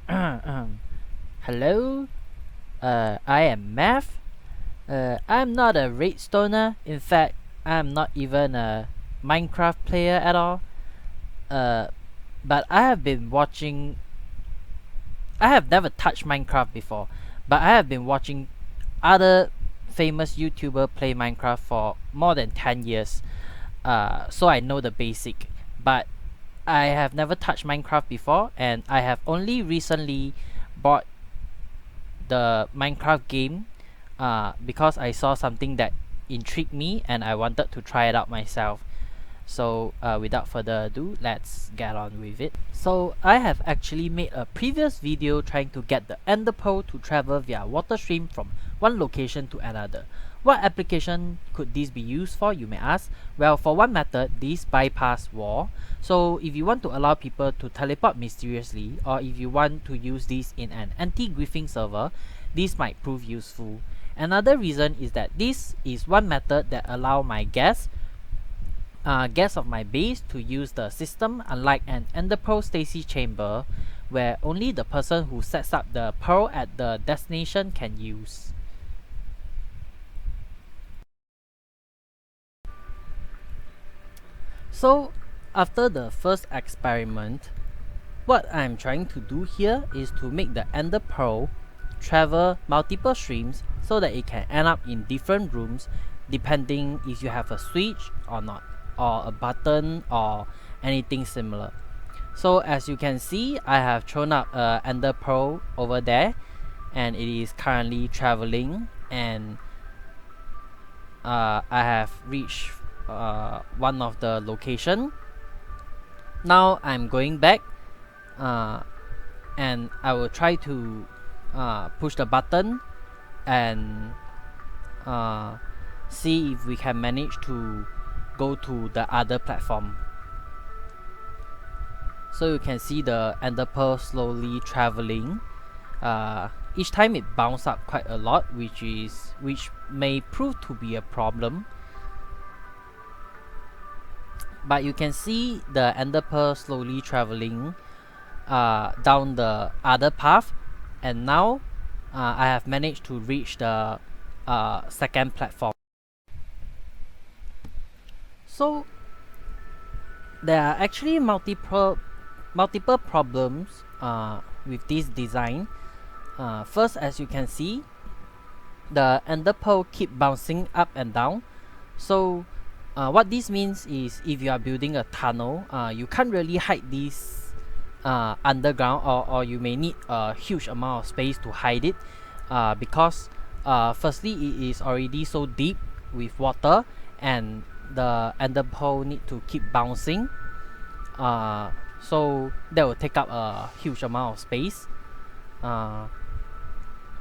Hello, I am Math. I'm not a redstoner. In fact, I'm not even a Minecraft player at all. Uh, but I have been watching. I have never touched Minecraft before, but I have been watching other famous YouTuber play Minecraft for more than 10 years. So I know the basic. But I have never touched Minecraft before, and I have only recently bought the Minecraft game because I saw something that intrigued me and I wanted to try it out myself. So without further ado, let's get on with it. So I have actually made a previous video trying to get the ender pearl to travel via water stream from one location to another. What application could this be used for, you may ask? Well, for one method, this bypass wall. So if you want to allow people to teleport mysteriously, or if you want to use this in an anti-griefing server, this might prove useful. Another reason is that this is one method that allow my guests of my base to use the system, unlike an ender pearl stasis chamber where only the person who sets up the pearl at the destination can use. So after the first experiment, what I'm trying to do here is to make the ender pearl travel multiple streams so that it can end up in different rooms depending if you have a switch or not, or a button or anything similar. So as you can see, I have thrown up a ender pearl over there and it is currently traveling, and I have reached one of the location. Now I'm going back and I will try to push the button and see if we can manage to go to the other platform. So you can see the ender pearl slowly traveling. Each time it bounces up quite a lot, which may prove to be a problem. But you can see the ender pearl slowly traveling down the other path, and now I have managed to reach the second platform. So there are actually multiple problems with this design. First, as you can see, the ender pearl keep bouncing up and down. So what this means is if you are building a tunnel, you can't really hide this underground, or you may need a huge amount of space to hide it because firstly it is already so deep with water, and the ender pearl need to keep bouncing, so that will take up a huge amount of space.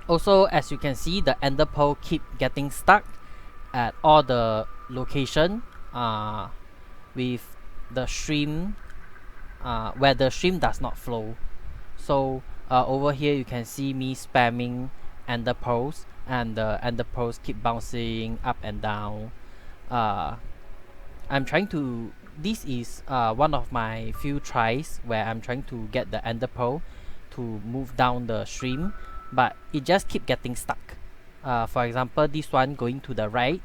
Also, as you can see, the ender pearl keep getting stuck at all the location with the stream where the stream does not flow. So over here you can see me spamming ender pearls, and the ender pearls keep bouncing up and down. I'm trying to this is one of my few tries where I'm trying to get the ender pearl to move down the stream, but it just keep getting stuck. For example, this one going to the right,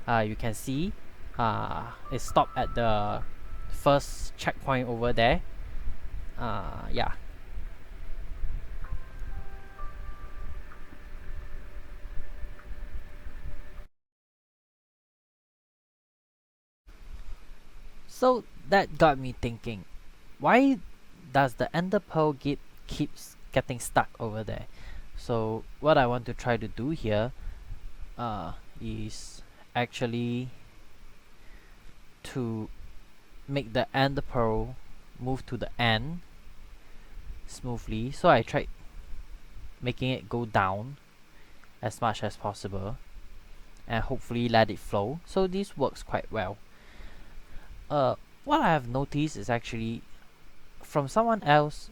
you can see it stopped at the first checkpoint over there. Yeah. So that got me thinking, why does the ender pearl keeps getting stuck over there? So what I want to try to do here is actually to make the ender pearl move to the end smoothly. So I tried making it go down as much as possible and hopefully let it flow. So this works quite well. What I have noticed is actually from someone else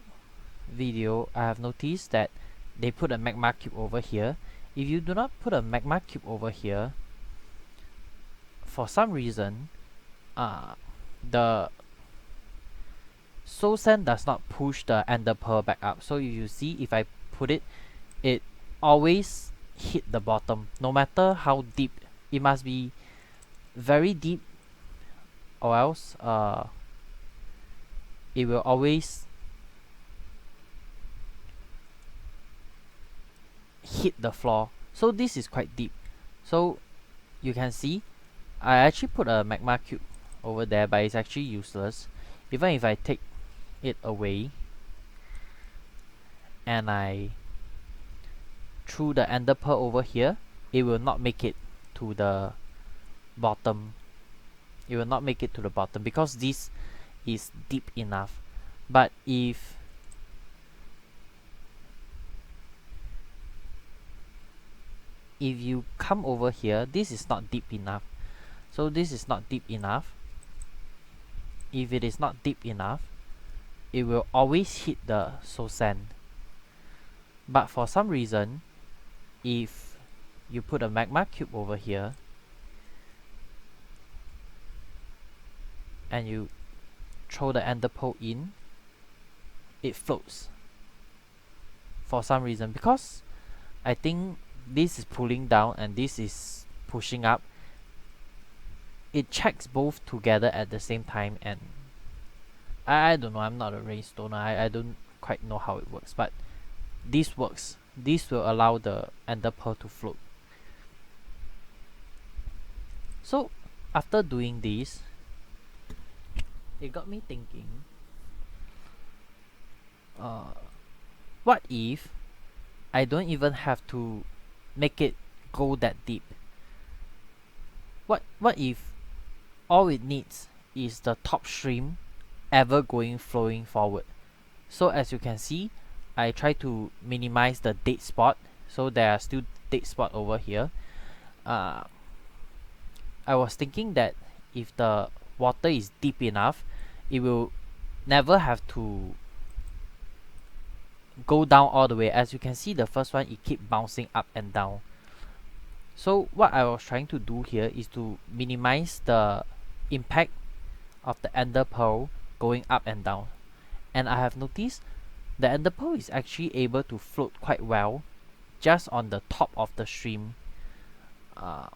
video, I have noticed that they put a magma cube over here. If you do not put a magma cube over here, for some reason the soul sand does not push the ender pearl back up. So you see, if I put it, it always hit the bottom, no matter how deep. It must be very deep, or else it will always hit the floor. So this is quite deep. So you can see I actually put a magma cube over there, but it's actually useless. Even if I take it away and I threw the ender pearl over here, it will not make it to the bottom. It will not make it to the bottom because this is deep enough. But if you come over here, this is not deep enough. So this is not deep enough. If it is not deep enough, it will always hit the soul sand. But for some reason, if you put a magma cube over here and you throw the ender pearl in, it floats for some reason, because I think this is pulling down and this is pushing up. It checks both together at the same time, and I don't know, I'm not a redstoner, I don't quite know how it works, but this works. This will allow the ender pearl to float. So after doing this, it got me thinking, what if I don't even have to make it go that deep? What if all it needs is the top stream ever flowing forward? So as you can see, I try to minimize the dead spot, so there are still dead spot over here. I was thinking that if the water is deep enough, it will never have to go down all the way. As you can see, the first one, it keep bouncing up and down. So what I was trying to do here is to minimize the impact of the ender pearl going up and down. And I have noticed the ender pearl is actually able to float quite well just on the top of the stream.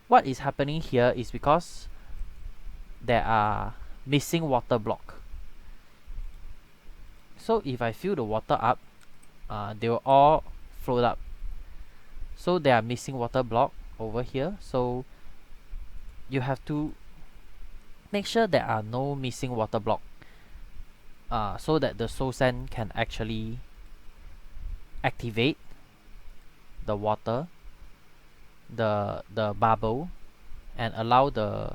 What is happening here is because there are missing water block. So if I fill the water up, they will all float up. So there are missing water block over here, so you have to make sure there are no missing water block, so that the soul sand can actually activate the water, the bubble, and allow the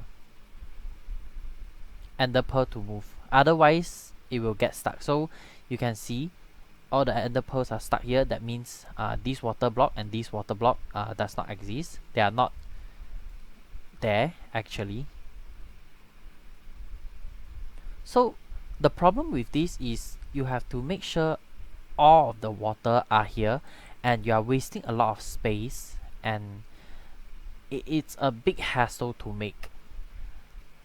ender pearl to move. Otherwise it will get stuck. So you can see all the ender pearls are stuck here. That means this water block and this water block does not exist. They are not there actually. So the problem with this is you have to make sure all of the water are here, and you are wasting a lot of space, and it's a big hassle to make,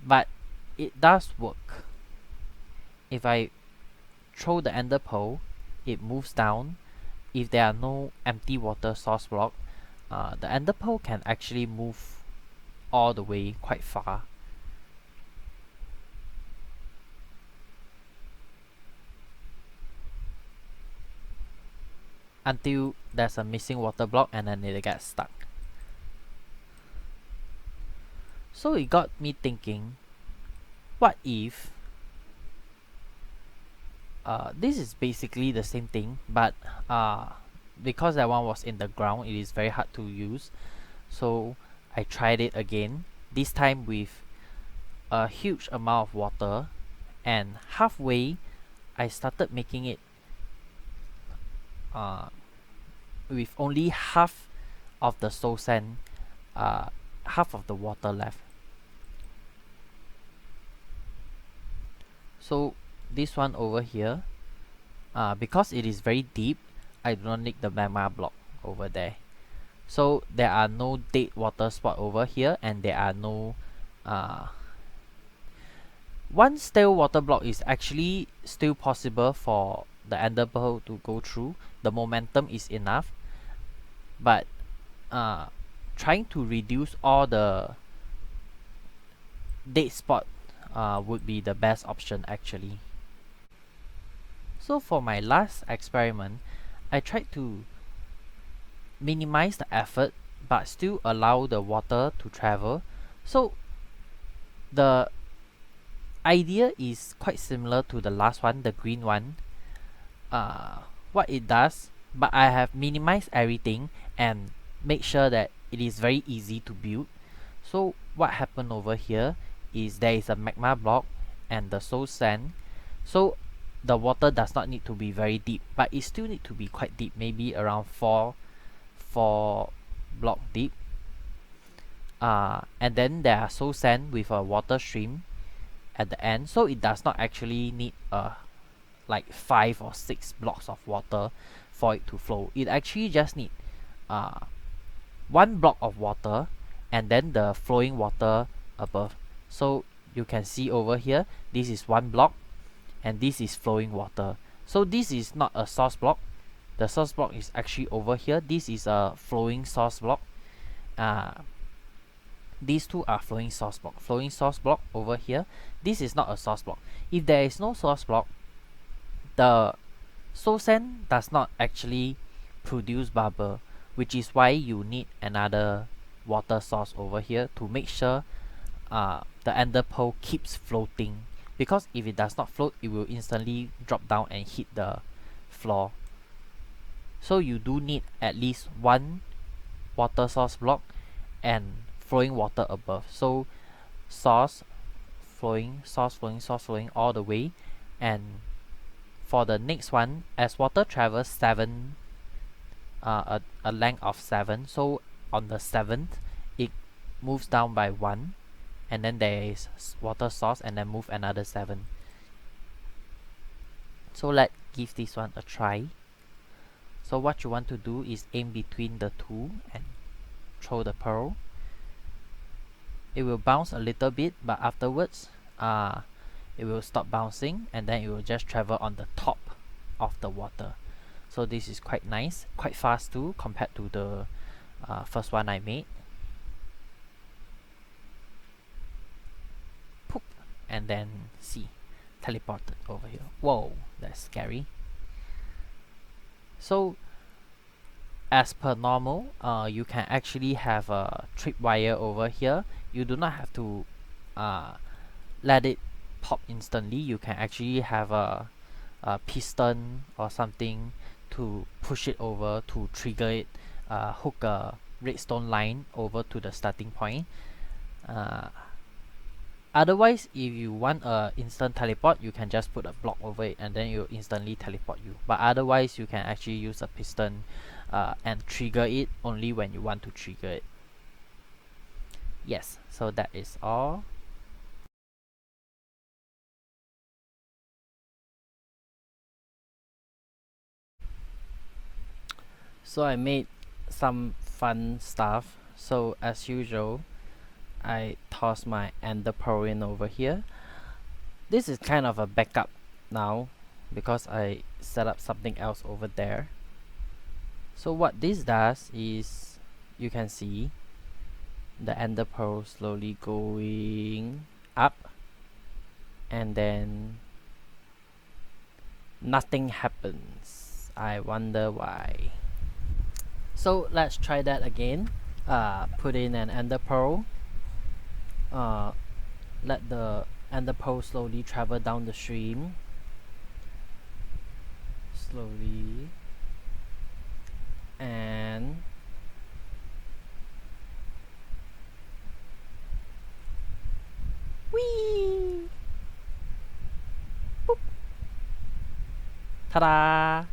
but it does work. If I throw the ender pearl, it moves down. If there are no empty water source block, the ender pearl can actually move all the way quite far. Until there's a missing water block and then it gets stuck. So it got me thinking, what if this is basically the same thing, but because that one was in the ground, it is very hard to use. So I tried it again, this time with a huge amount of water, and halfway I started making it with only half of the soul sand, half of the water left. So this one over here, because it is very deep, I do not need the magma block over there. So there are no dead water spot over here, and there are no one stale water block is actually still possible for the ender pearl to go through. The momentum is enough, but trying to reduce all the dead spot would be the best option actually. So for my last experiment, I tried to minimize the effort but still allow the water to travel. So the idea is quite similar to the last one, the green one. What it does, but I have minimized everything and make sure that it is very easy to build. So what happened over here is there is a magma block and the soul sand. So the water does not need to be very deep, but it still need to be quite deep, maybe around four block deep. And then there are soul sand with a water stream at the end, so it does not actually need like 5 or 6 blocks of water for it to flow. It actually just need 1 block of water and then the flowing water above. So you can see over here, this is 1 block and this is flowing water. So this is not a source block. The source block is actually over here. This is a flowing source block. These two are flowing source block. Flowing source block over here. This is not a source block. If there is no source block, the soul sand does not actually produce bubble, which is why you need another water source over here to make sure the ender pearl keeps floating, because if it does not float, it will instantly drop down and hit the floor. So you do need at least 1 water source block and flowing water above. So source, flowing, source, flowing, source, flowing all the way. And for the next one, as water travels 7, a length of 7, so on the 7th it moves down by 1, and then there is water source and then move another 7. So let's give this one a try. So what you want to do is aim between the two and throw the pearl. It will bounce a little bit, but afterwards it will stop bouncing and then it will just travel on the top of the water. So this is quite nice, quite fast too compared to the first one I made. Poop, and then see, teleported over here. Whoa, that's scary. So as per normal, you can actually have a tripwire over here. You do not have to let it pop instantly. You can actually have a piston or something to push it over to trigger it, hook a redstone line over to the starting point. Otherwise, if you want a instant teleport, you can just put a block over it and then it will instantly teleport you. But otherwise, you can actually use a piston and trigger it only when you want to trigger it. Yes, so that is all. So I made some fun stuff. So as usual, I toss my ender pearl in over here. This is kind of a backup now because I set up something else over there. So what this does is, you can see the ender pearl slowly going up and then nothing happens. I wonder why. So let's try that again. Put in an ender pearl. Let the ender pearl slowly travel down the stream. Slowly. And whee! Boop. Ta-da!